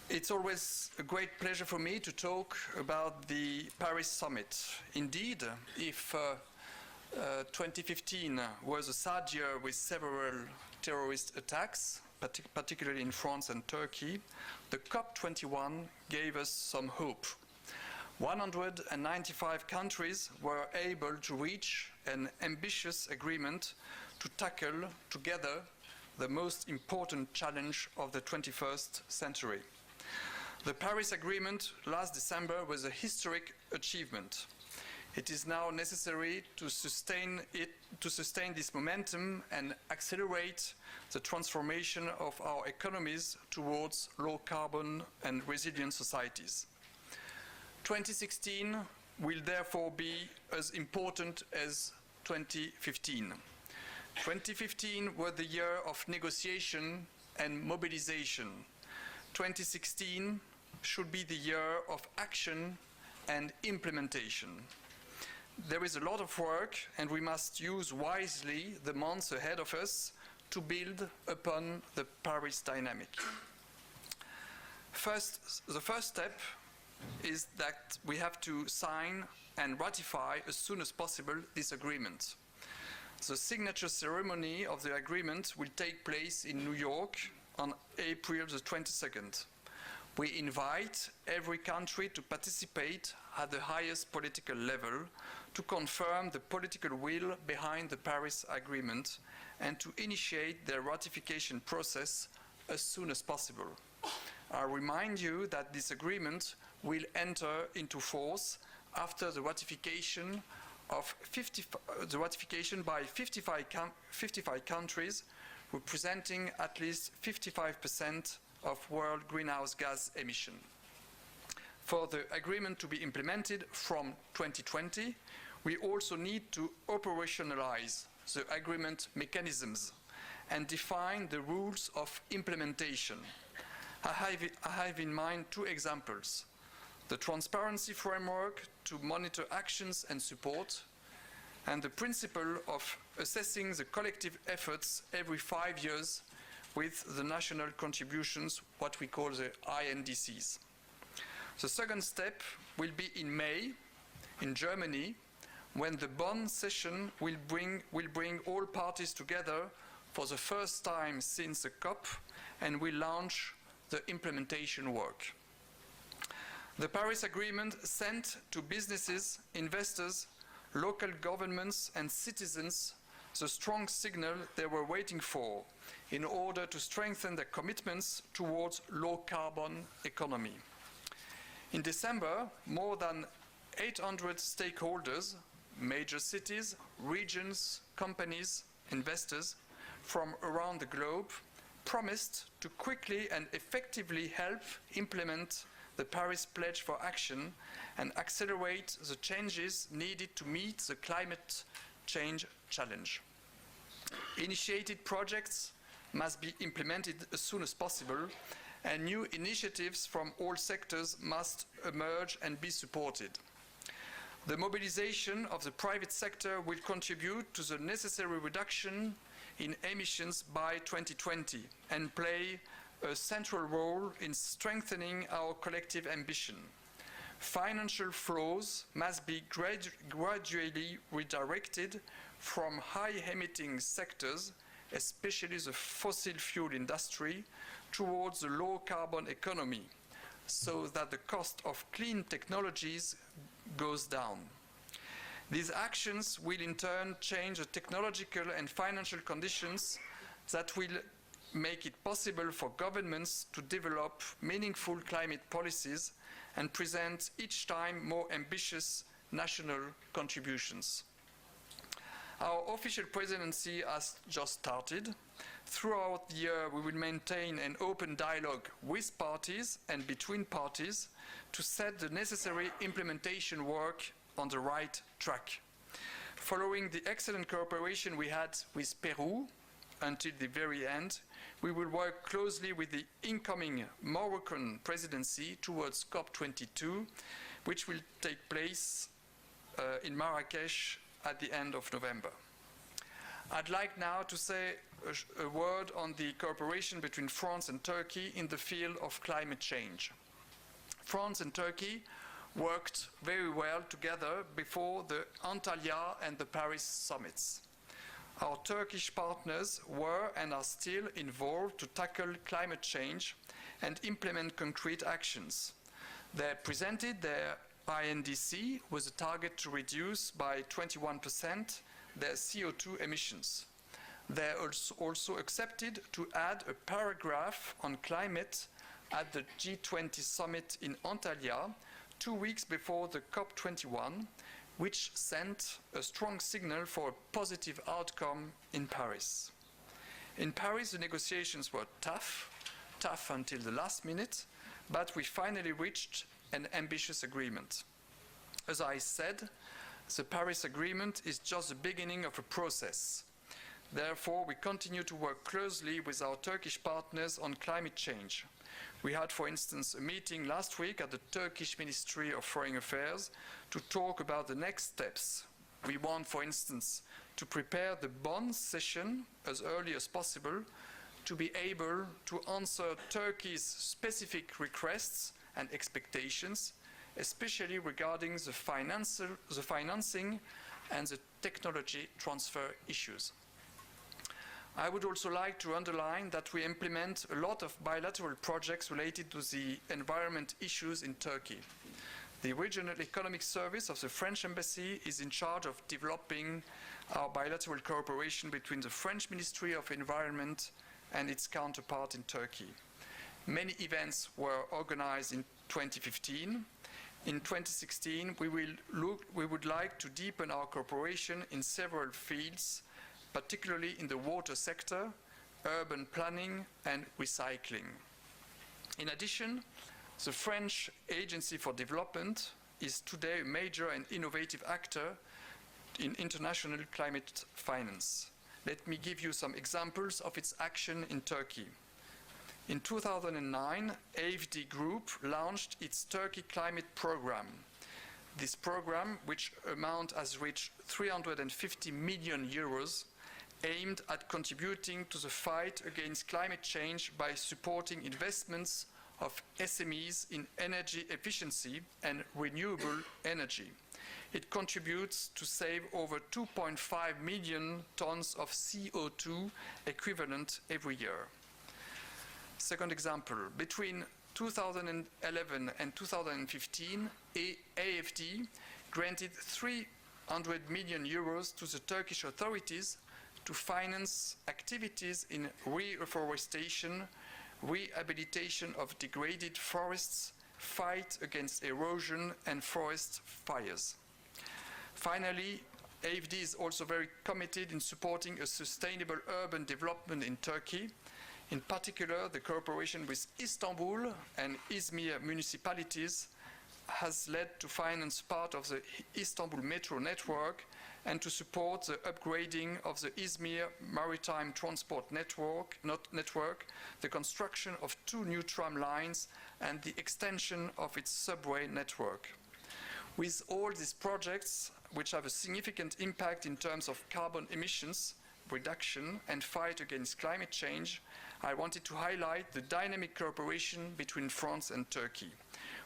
It's always a great pleasure for me to talk about the Paris summit. Indeed, if 2015 was a sad year with several terrorist attacks, particularly in France and Turkey, the COP21 gave us some hope. 195 countries were able to reach an ambitious agreement to tackle together the most important challenge of the 21st century. The Paris Agreement last December was a historic achievement. It is now necessary to sustain this momentum and accelerate the transformation of our economies towards low carbon and resilient societies. 2016 will therefore be as important as 2015. 2015 was the year of negotiation and mobilization. 2016 should be the year of action and implementation. There is a lot of work, and we must use wisely the months ahead of us to build upon the Paris dynamic. The first step is that we have to sign and ratify as soon as possible this agreement. The signature ceremony of the agreement will take place in New York on April the 22nd. We invite every country to participate at the highest political level to confirm the political will behind the Paris Agreement and to initiate their ratification process as soon as possible. I remind you that this agreement will enter into force after the ratification by 55 countries representing at least 55% of world greenhouse gas emission. For the agreement to be implemented from 2020, we also need to operationalize the agreement mechanisms and define the rules of implementation. I have in mind two examples: the transparency framework to monitor actions and support, and the principle of assessing the collective efforts every 5 years with the national contributions, what we call the INDCs. The second step will be in May in Germany, when the Bonn session will bring all parties together for the first time since the COP and will launch the implementation work. The Paris Agreement sent to businesses, investors, local governments and citizens the strong signal they were waiting for in order to strengthen their commitments towards low-carbon economy. In December, more than 800 stakeholders, major cities, regions, companies, investors from around the globe promised to quickly and effectively help implement the Paris Pledge for Action and accelerate the changes needed to meet the climate change challenge. Initiated projects must be implemented as soon as possible, and new initiatives from all sectors must emerge and be supported. The mobilization of the private sector will contribute to the necessary reduction in emissions by 2020 and play a central role in strengthening our collective ambition. Financial flows must be gradually redirected from high-emitting sectors, especially the fossil fuel industry, towards the low-carbon economy, so that the cost of clean technologies goes down. These actions will in turn change the technological and financial conditions that will make it possible for governments to develop meaningful climate policies and present each time more ambitious national contributions. Our official presidency has just started. Throughout the year, we will maintain an open dialogue with parties and between parties to set the necessary implementation work on the right track. Following the excellent cooperation we had with Peru until the very end, we will work closely with the incoming Moroccan presidency towards COP22, which will take place in Marrakesh at the end of November. I'd like now to say a word on the cooperation between France and Turkey in the field of climate change. France and Turkey worked very well together before the Antalya and the Paris summits. Our Turkish partners were and are still involved to tackle climate change and implement concrete actions. They presented their INDC with a target to reduce by 21% their CO2 emissions. They also accepted to add a paragraph on climate at the G20 summit in Antalya 2 weeks before the COP21, which sent a strong signal for a positive outcome in Paris. In Paris, the negotiations were tough until the last minute, but we finally reached an ambitious agreement. As I said, the Paris Agreement is just the beginning of a process. Therefore, we continue to work closely with our Turkish partners on climate change. We had, for instance, a meeting last week at the Turkish Ministry of Foreign Affairs to talk about the next steps. We want, for instance, to prepare the Bonn session as early as possible to be able to answer Turkey's specific requests and expectations, especially regarding the financing and the technology transfer issues. I would also like to underline that we implement a lot of bilateral projects related to the environment issues in Turkey. The Regional Economic Service of the French Embassy is in charge of developing our bilateral cooperation between the French Ministry of Environment and its counterpart in Turkey. Many events were organized in 2015. In 2016, we would like to deepen our cooperation in several fields, particularly in the water sector, urban planning, and recycling. In addition, the French Agency for Development is today a major and innovative actor in international climate finance. Let me give you some examples of its action in Turkey. In 2009, AFD Group launched its Turkey Climate Program. This program, which amount has reached 350 million euros, aimed at contributing to the fight against climate change by supporting investments of SMEs in energy efficiency and renewable energy. It contributes to save over 2.5 million tons of CO2 equivalent every year. Second example, between 2011 and 2015, AFD granted 300 million euros to the Turkish authorities to finance activities in reforestation, rehabilitation of degraded forests, fight against erosion and forest fires. Finally, AFD is also very committed in supporting a sustainable urban development in Turkey. In particular, the cooperation with Istanbul and Izmir municipalities has led to finance part of the Istanbul metro network and to support the upgrading of the Izmir maritime transport network, the construction of 2 new tram lines, and the extension of its subway network. With all these projects, which have a significant impact in terms of carbon emissions reduction and fight against climate change, I wanted to highlight the dynamic cooperation between France and Turkey.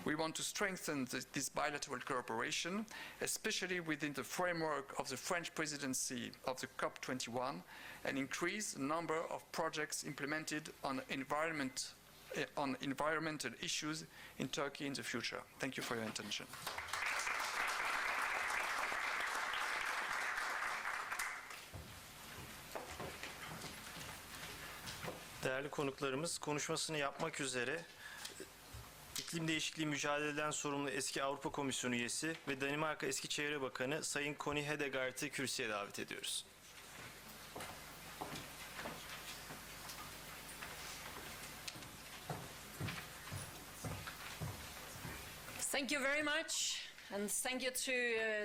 We want to strengthen this bilateral cooperation, especially within the framework of the French presidency of the COP21, and increase the number of projects implemented on environmental issues in Turkey in the future. Thank you for your attention.
Değerli konuklarımız konuşmasını yapmak üzere İklim Değişikliği Mücadeleden Sorumlu Eski Avrupa Komisyonu üyesi ve Danimarka Eski Çevre Bakanı Sayın Hedegaard'ı kürsüye davet ediyoruz.
Thank you very much, and thank you to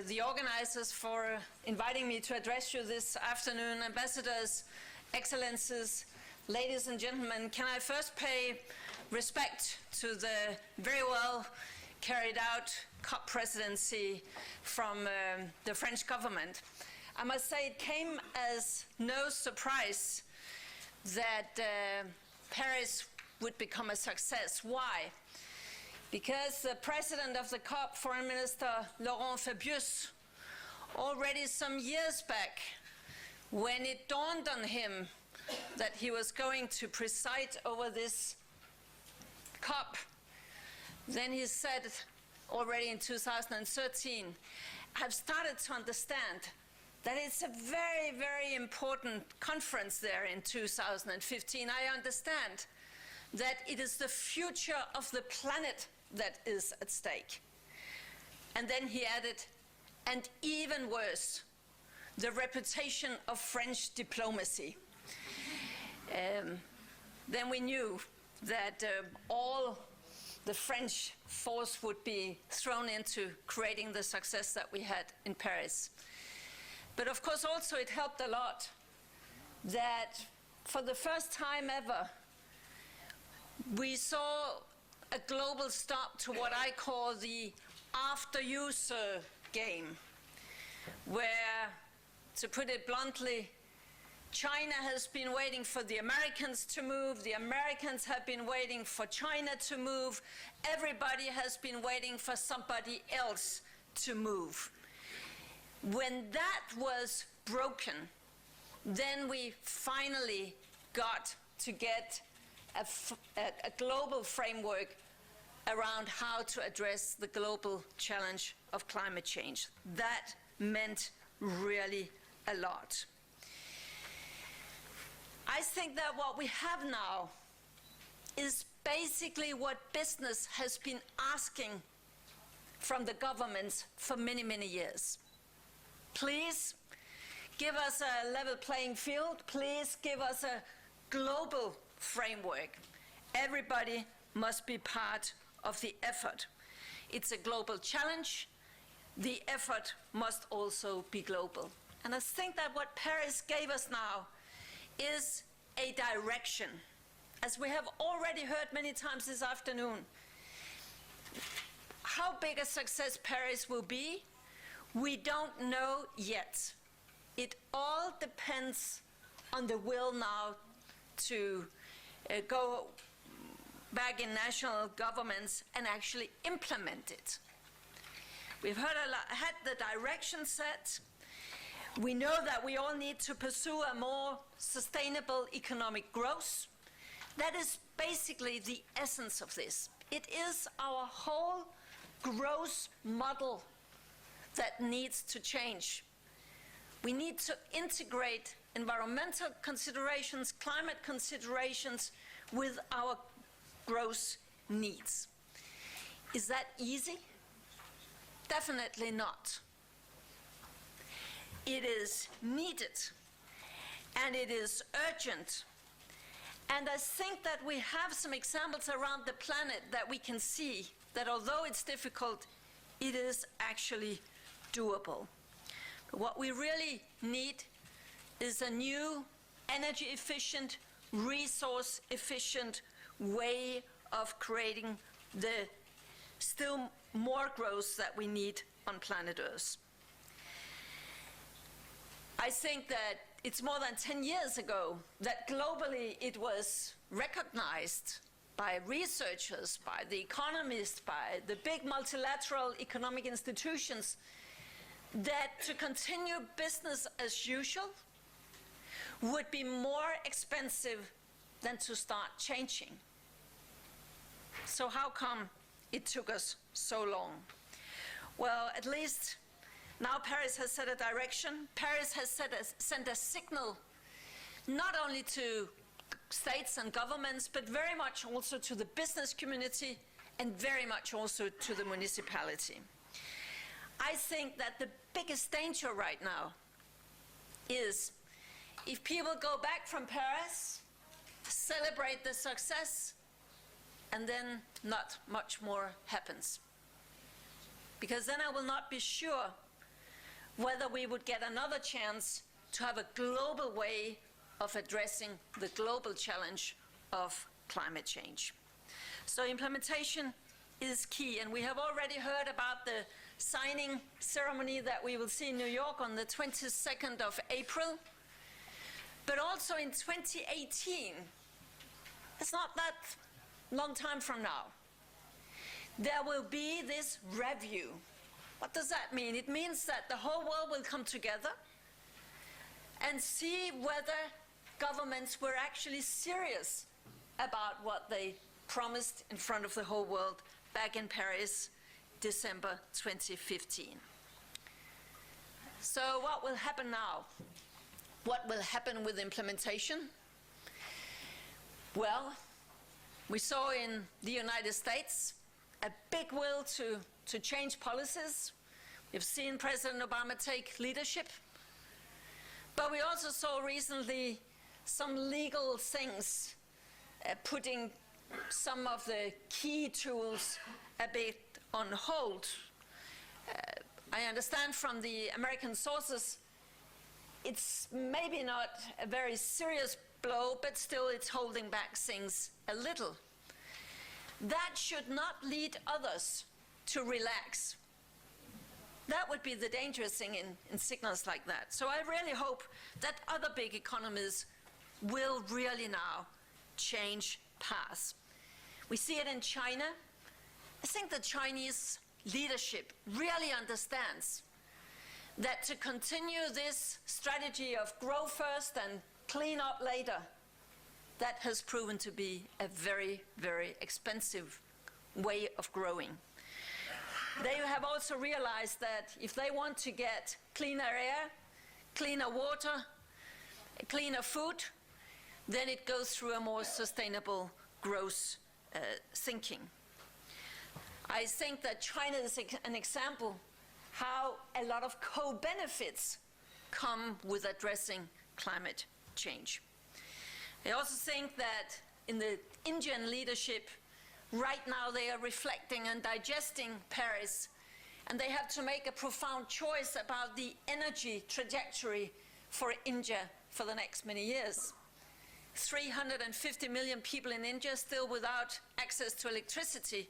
the organizers for inviting me to address you this afternoon. Ambassadors, Excellencies, ladies and gentlemen, can I first pay respect to the very well carried out COP presidency from the French government. I must say it came as no surprise that Paris would become a success. Why? Because the president of the COP, Foreign Minister Laurent Fabius, already some years back, when it dawned on him that he was going to preside over this COP, then he said already in 2013, I've started to understand that it's a very, very important conference there in 2015. I understand that it is the future of the planet that is at stake. And then he added, and even worse, the reputation of French diplomacy. Then we knew that all the French force would be thrown into creating the success that we had in Paris. But of course also it helped a lot that for the first time ever we saw a global stop to what I call the after-user game, where, to put it bluntly, China has been waiting for the Americans to move, the Americans have been waiting for China to move, everybody has been waiting for somebody else to move. When that was broken, then we finally got to get a global framework around how to address the global challenge of climate change. That meant really a lot. I think that what we have now is basically what business has been asking from the governments for many, many years. Please give us a level playing field. Please give us a global framework. Everybody must be part of the effort. It's a global challenge. The effort must also be global. And I think that what Paris gave us now is a direction. As we have already heard many times this afternoon, how big a success Paris will be, we don't know yet. It all depends on the will now to go back in national governments and actually implement it. We've heard had the direction set. We know that we all need to pursue a more sustainable economic growth. That is basically the essence of this. It is our whole growth model that needs to change. We need to integrate environmental considerations, climate considerations with our growth needs. Is that easy? Definitely not. It is needed and it is urgent. And I think that we have some examples around the planet that we can see that although it's difficult, it is actually doable. What we really need is a new energy efficient, resource efficient way of creating the still more growth that we need on planet Earth. I think that it's more than 10 years ago that globally it was recognized by researchers, by the economists, by the big multilateral economic institutions that to continue business as usual would be more expensive than to start changing. So how come it took us so long? Well, at least now Paris has set a direction. Paris has sent a signal not only to states and governments, but very much also to the business community and very much also to the municipality. I think that the biggest danger right now is if people go back from Paris, celebrate the success, and then not much more happens. Because then I will not be sure whether we would get another chance to have a global way of addressing the global challenge of climate change. So implementation is key, and we have already heard about the signing ceremony that we will see in New York on the 22nd of April. But also in 2018, it's not that long time from now, there will be this review. What does that mean? It means that the whole world will come together and see whether governments were actually serious about what they promised in front of the whole world back in Paris, December 2015. So what will happen now? What will happen with implementation? Well, we saw in the United States a big will to change policies. We've seen President Obama take leadership. But we also saw recently some legal things putting some of the key tools a bit on hold. I understand from the American sources it's maybe not a very serious blow, but still it's holding back things a little. That should not lead others to relax. That would be the dangerous thing in signals like that. So I really hope that other big economies will really now change paths. We see it in China. I think the Chinese leadership really understands that to continue this strategy of grow first and clean up later, that has proven to be a very, very expensive way of growing. They have also realized that if they want to get cleaner air, cleaner water, cleaner food, then it goes through a more sustainable growth thinking. I think that China is an example how a lot of co-benefits come with addressing climate change. I also think that in the Indian leadership, right now they are reflecting and digesting Paris, and they have to make a profound choice about the energy trajectory for India for the next many years. 350 million people in India still without access to electricity.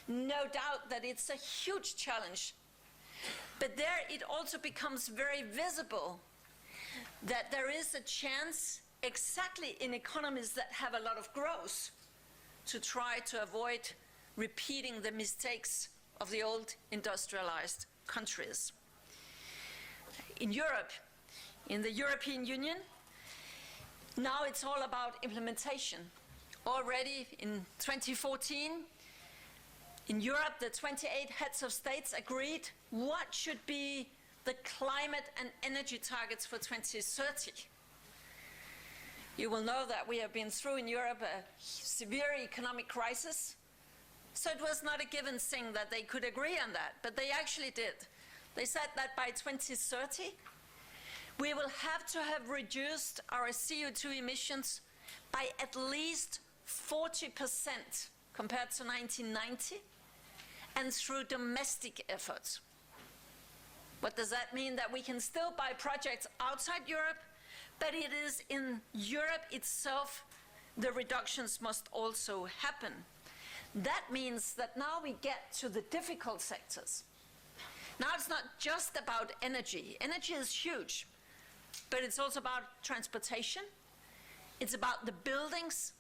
No doubt that it's a huge challenge. But there it also becomes very visible that there is a chance exactly in economies that have a lot of growth to try to avoid repeating the mistakes of the old industrialized countries. In Europe, in the European Union, now it's all about implementation. Already in 2014, in Europe, the 28 heads of states agreed what should be the climate and energy targets for 2030. You will know that we have been through in Europe a severe economic crisis. So it was not a given thing that they could agree on that, but they actually did. They said that by 2030, we will have to have reduced our CO2 emissions by at least 40% compared to 1990, and through domestic efforts. What does that mean? That we can still buy projects outside Europe, but it is in Europe itself the reductions must also happen. That means that now we get to the difficult sectors. Now it's not just about energy. Energy is huge, but it's also about transportation, it's about the buildings,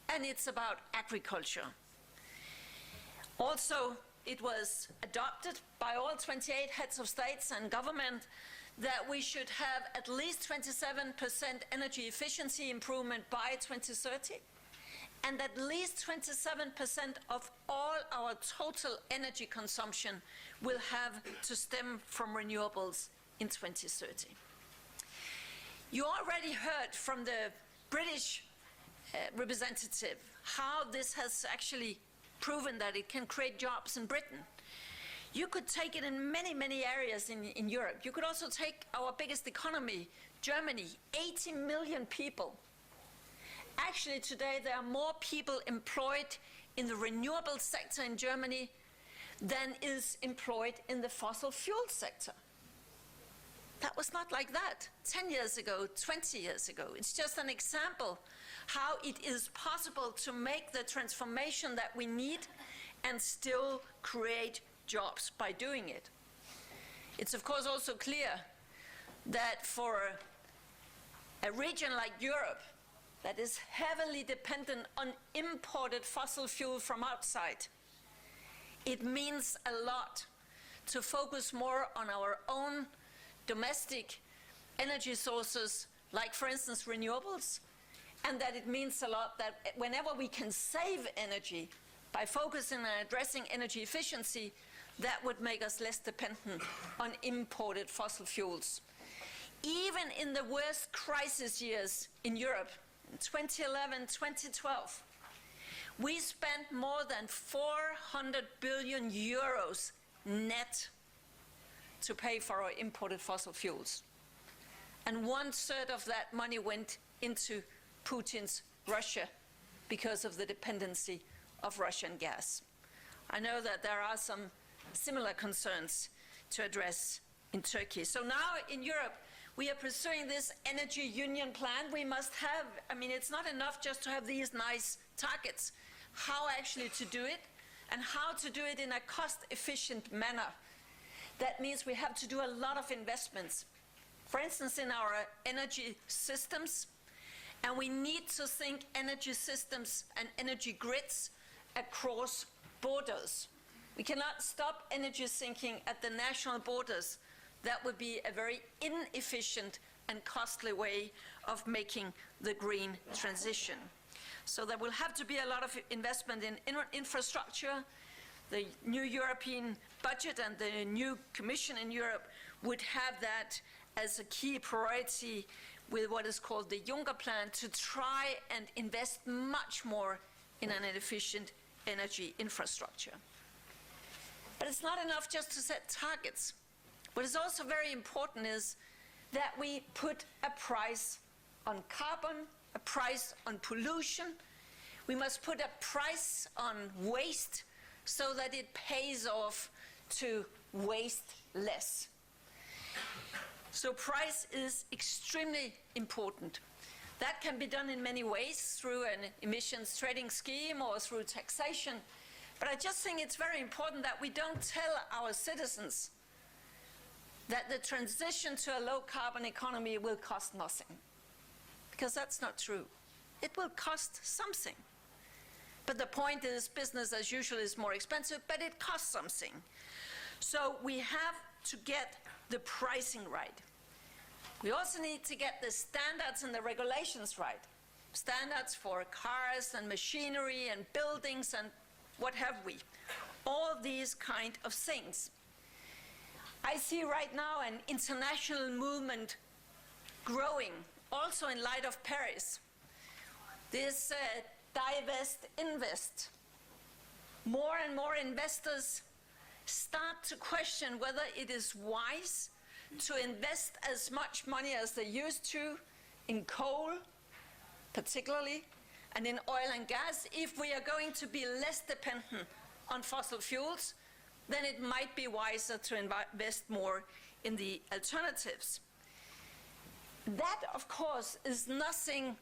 and it's about agriculture. Also, it was adopted by all 28 heads of states and government that we should have at least 27% energy efficiency improvement by 2030, and at least 27% of all our total energy consumption will have to stem from renewables in 2030. You already heard from the British representative how this has actually proven that it can create jobs in Britain. You could take it in many, many areas in Europe. You could also take our biggest economy, Germany, 80 million people. Actually, today there are more people employed in the renewable sector in Germany than is employed in the fossil fuel sector. That was not like that 10 years ago, 20 years ago. It's just an example how it is possible to make the transformation that we need and still create jobs by doing it. It's of course also clear that for a region like Europe that is heavily dependent on imported fossil fuel from outside, it means a lot to focus more on our own domestic energy sources, like for instance renewables, and that it means a lot that whenever we can save energy by focusing on addressing energy efficiency, that would make us less dependent on imported fossil fuels. Even in the worst crisis years in Europe, in 2011, 2012, we spent more than 400 billion euros net to pay for our imported fossil fuels. And 1/3 of that money went into Putin's Russia because of the dependency of Russian gas. I know that there are some similar concerns to address in Turkey. So now in Europe, we are pursuing this energy union plan. We must have, it's not enough just to have these nice targets. How actually to do it, and how to do it in a cost-efficient manner. That means we have to do a lot of investments. For instance, in our energy systems, and we need to think energy systems and energy grids across borders. We cannot stop energy sinking at the national borders. That would be a very inefficient and costly way of making the green transition. So there will have to be a lot of investment in infrastructure. The new European budget and the new Commission in Europe would have that as a key priority with what is called the Juncker Plan, to try and invest much more in an efficient energy infrastructure. But it's not enough just to set targets. What is also very important is that we put a price on carbon, a price on pollution. We must put a price on waste so that it pays off to waste less. So price is extremely important. That can be done in many ways, through an emissions trading scheme or through taxation. But I just think it's very important that we don't tell our citizens that the transition to a low-carbon economy will cost nothing, because that's not true. It will cost something. But the point is, business as usual is more expensive, but it costs something. So we have to get the pricing right. We also need to get the standards and the regulations right. Standards for cars and machinery and buildings and what have we. All these kind of things. I see right now an international movement growing, also in light of Paris. This divest, invest. More and more investors start to question whether it is wise to invest as much money as they used to in coal, particularly, and in oil and gas. If we are going to be less dependent on fossil fuels, then it might be wiser to invest more in the alternatives. That, of course, is nothing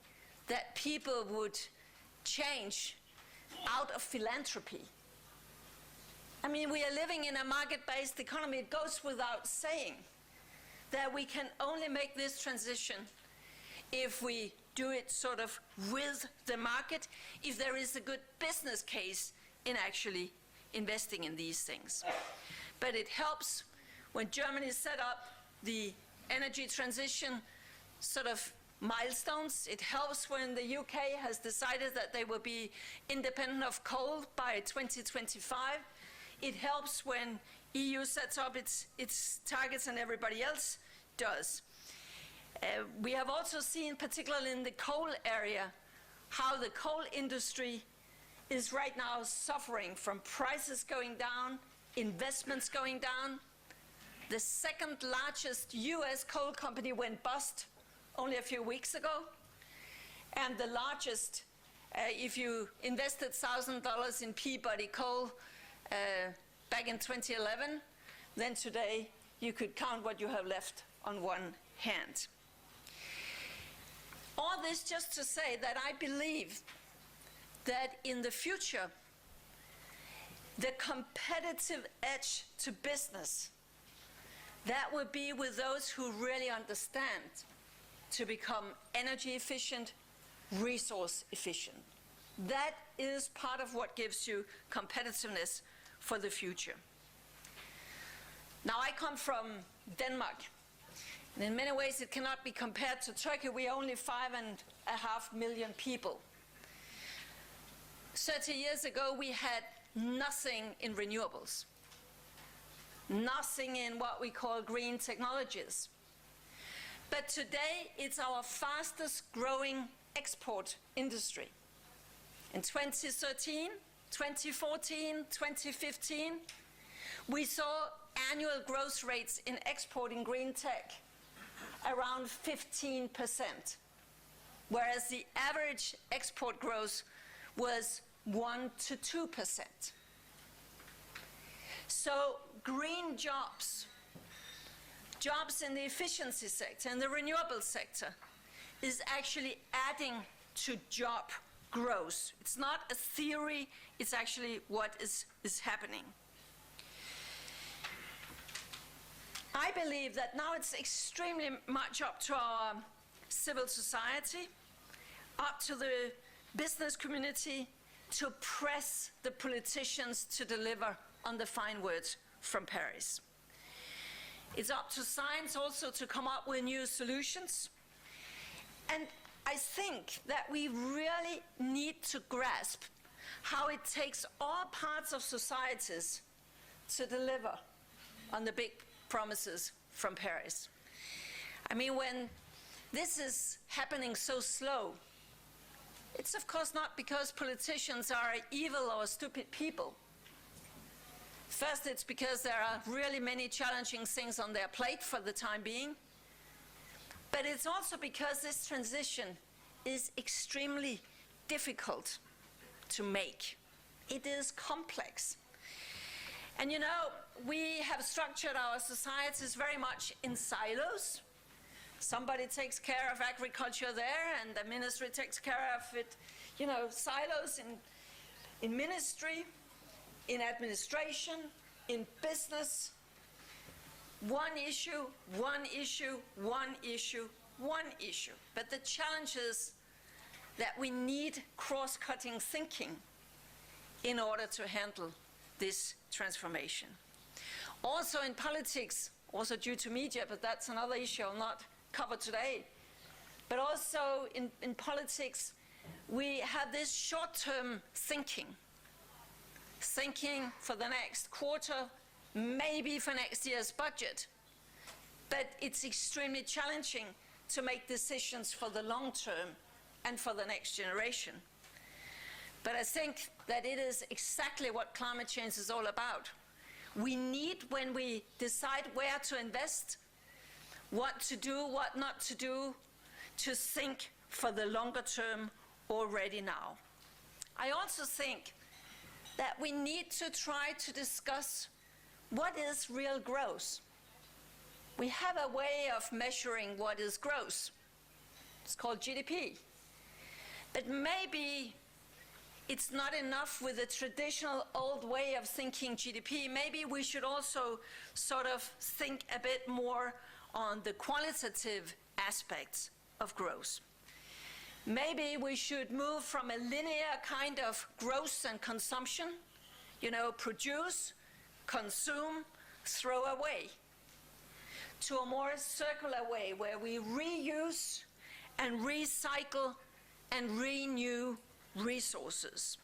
that people would change out of philanthropy. I mean, we are living in a market-based economy. It goes without saying that we can only make this transition if we do it sort of with the market, if there is a good business case in actually investing in these things. But it helps when Germany set up the energy transition sort of milestones. It helps when the UK has decided that they will be independent of coal by 2025. It helps when EU sets up its targets and everybody else does. We have also seen, particularly in the coal area, how the coal industry is right now suffering from prices going down, investments going down. The second largest US coal company went bust only a few weeks ago. And the largest, if you invested $1,000 in Peabody coal back in 2011, then today you could count what you have left on one hand. All this just to say that I believe that in the future, the competitive edge to business, that will be with those who really understand to become energy efficient, resource efficient. That is part of what gives you competitiveness for the future. Now, I come from Denmark. And in many ways, it cannot be compared to Turkey. We are only 5.5 million people. 30 years ago, we had nothing in renewables, nothing in what we call green technologies. But today, it's our fastest growing export industry. In 2013, 2014, 2015, we saw annual growth rates in exporting green tech around 15%, whereas the average export growth was 1 to 2%. So green jobs, jobs in the efficiency sector and the renewable sector, is actually adding to job growth. It's not a theory, it's actually what is happening. I believe that now it's extremely much up to our civil society, up to the business community, to press the politicians to deliver on the fine words from Paris. It's up to science also to come up with new solutions. And I think that we really need to grasp how it takes all parts of societies to deliver on the big promises from Paris. I mean, when this is happening so slow, it's of course not because politicians are evil or stupid people. First, it's because there are really many challenging things on their plate for the time being. But it's also because this transition is extremely difficult to make. It is complex. And you know, we have structured our societies very much in silos. Somebody takes care of agriculture there, and the ministry takes care of it. You know, silos in ministry, in administration, in business. One issue, one issue, one issue, one issue. But the challenge is that we need cross-cutting thinking in order to handle this transformation. Also in politics, also due to media, but that's another issue I'll not cover today. But also in politics, we have this short-term thinking for the next quarter, maybe for next year's budget. But it's extremely challenging to make decisions for the long term and for the next generation. But I think that it is exactly what climate change is all about. We need, when we decide where to invest, what to do, what not to do, to think for the longer term already now. I also think that we need to try to discuss what is real growth. we have a way of measuring what is gross. It's called GDP. But maybe it's not enough with the traditional old way of thinking GDP. Maybe we should also sort of think a bit more on the qualitative aspects of growth. Maybe we should move from a linear kind of growth and consumption, you know, produce, consume, throw away, to a more circular way where we reuse and recycle and renew resources.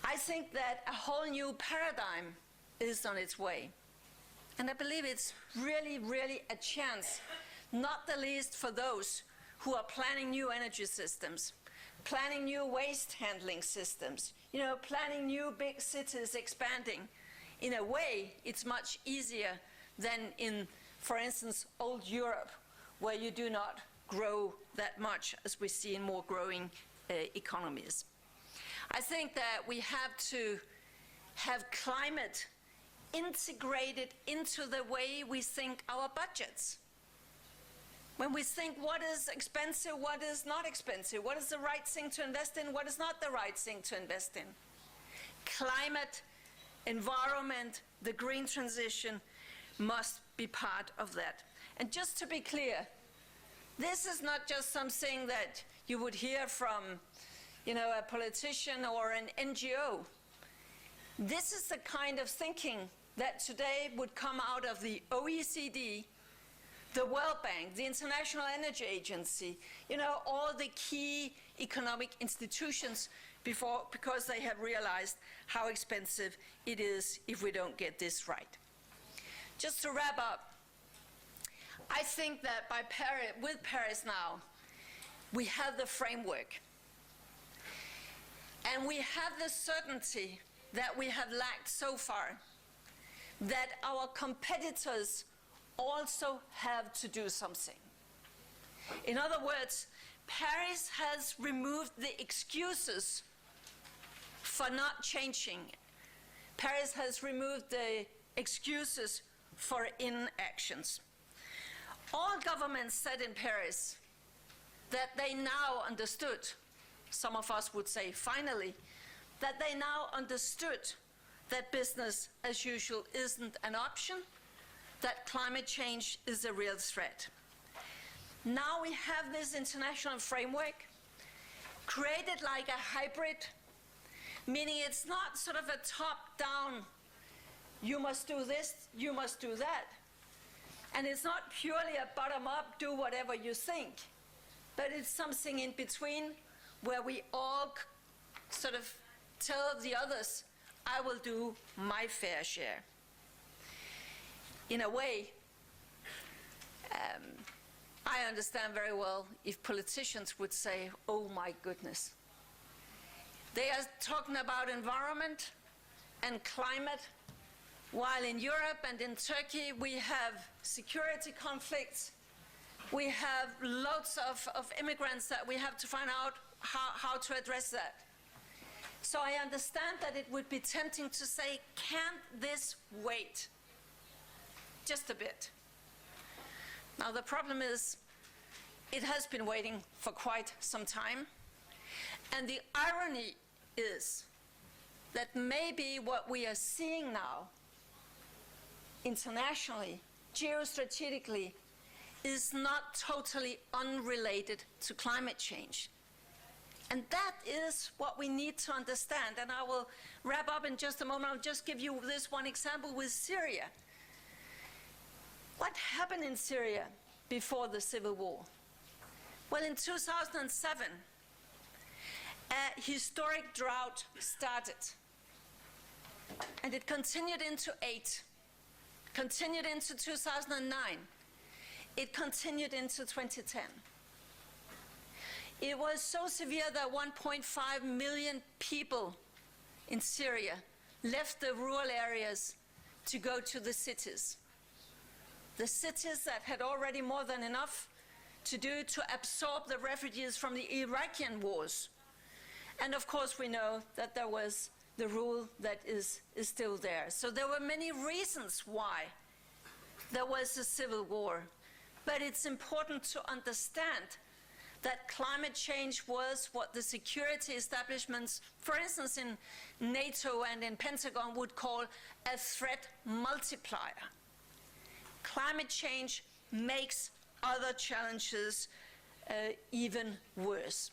I think that a whole new paradigm is on its way. And I believe it's really, really a chance, not the least for those who are planning new energy systems, planning new waste handling systems, you know, planning new big cities expanding. In a way, it's much easier than in, for instance, old Europe, where you do not grow that much as we see in more growing economies. I think that we have to have climate integrated into the way we think our budgets. When we think what is expensive, what is not expensive, what is the right thing to invest in, what is not the right thing to invest in. Climate, environment, the green transition must be part of that. And just to be clear, this is not just something that you would hear from, you know, a politician or an NGO. This is the kind of thinking that today would come out of the OECD, the World Bank, the International Energy Agency, you know, all the key economic institutions because they have realized how expensive it is if we don't get this right. Just to wrap up, I think that with Paris now, we have the framework. And we have the certainty that we have lacked so far, that our competitors also have to do something. In other words, Paris has removed the excuses for not changing. Paris has removed the excuses for inactions. All governments said in Paris that they now understood, some of us would say finally, that they now understood that business as usual isn't an option, that climate change is a real threat. Now we have this international framework created like a hybrid, meaning it's not sort of a top-down, you must do this, you must do that. And it's not purely a bottom-up, do whatever you think, but it's something in between where we all sort of tell the others, I will do my fair share. In a way, I understand very well if politicians would say, oh my goodness. They are talking about environment and climate, while in Europe and in Turkey we have security conflicts, we have lots of immigrants that we have to find out how to address that. So I understand that it would be tempting to say, can't this wait just a bit? Now the problem is, it has been waiting for quite some time. And the irony is that maybe what we are seeing now, internationally, geostrategically, is not totally unrelated to climate change. And that is what we need to understand. And I will wrap up in just a moment. I'll just give you this one example with Syria. What happened in Syria before the civil war? Well, in 2007, a historic drought started. And it continued into 2008, continued into 2009. It continued into 2010. It was so severe that 1.5 million people in Syria left the rural areas to go to the cities. The cities that had already more than enough to do to absorb the refugees from the Iraqi wars. And of course we know that there was the rule that is still there. So there were many reasons why there was a civil war. But it's important to understand that climate change was what the security establishments, for instance in NATO and in Pentagon, would call a threat multiplier. Climate change makes other challenges even worse.